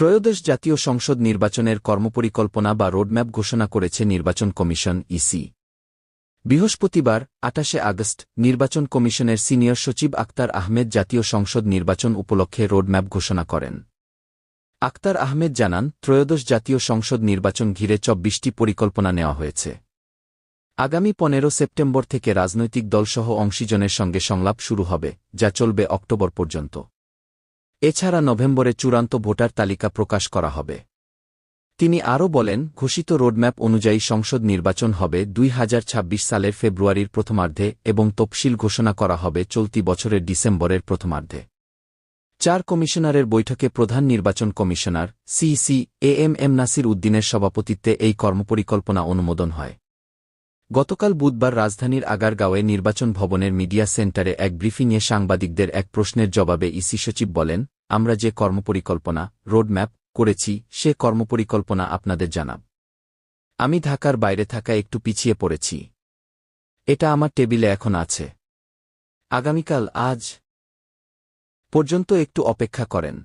ত্রয়োদশ জাতীয় সংসদ নির্বাচনের কর্মপরিকল্পনা বা রোডম্যাপ ঘোষণা করেছে নির্বাচন কমিশন ইসি। বৃহস্পতিবার ২৮ আগস্ট নির্বাচন কমিশনের সিনিয়র সচিব আক্তার আহমেদ জাতীয় সংসদ নির্বাচন উপলক্ষে রোডম্যাপ ঘোষণা করেন। আক্তার আহমেদ জানান, ত্রয়োদশ জাতীয় সংসদ নির্বাচন ঘিরে ২৪টি পরিকল্পনা নেওয়া হয়েছে। আগামী ১৫ সেপ্টেম্বর থেকে রাজনৈতিক দলসহ অংশীজনের সঙ্গে সংলাপ শুরু হবে, যা চলবে অক্টোবর পর্যন্ত। এছাড়া নভেম্বরে চূড়ান্ত ভোটার তালিকা প্রকাশ করা হবে। তিনি আরও বলেন, ঘোষিত রোডম্যাপ অনুযায়ী সংসদ নির্বাচন হবে ২০২৬ সালের ফেব্রুয়ারির প্রথমার্ধে এবং তফসিল ঘোষণা করা হবে চলতি বছরের ডিসেম্বরের প্রথমার্ধে। ৪ কমিশনারের বৈঠকে প্রধান নির্বাচন কমিশনার সিইসি এএমএম নাসির উদ্দিনের সভাপতিত্বে এই কর্মপরিকল্পনা অনুমোদন হয়। গতকাল বুধবার রাজধানীর আগারগাঁওয়ে নির্বাচন ভবনের মিডিয়া সেন্টারে এক ব্রিফিংয়ে সাংবাদিকদের এক প্রশ্নের জবাবে ইসি সচিব বলেন, আমরা যে কর্মপরিকল্পনা রোডম্যাপ করেছি সে কর্মপরিকল্পনা আপনাদের জানাব। আমি ঢাকার বাইরে থাকা একটু পিছিয়ে পড়েছি। এটা আমার টেবিলে এখন আছে। আগামীকাল আজ পর্যন্ত একটু অপেক্ষা করেন।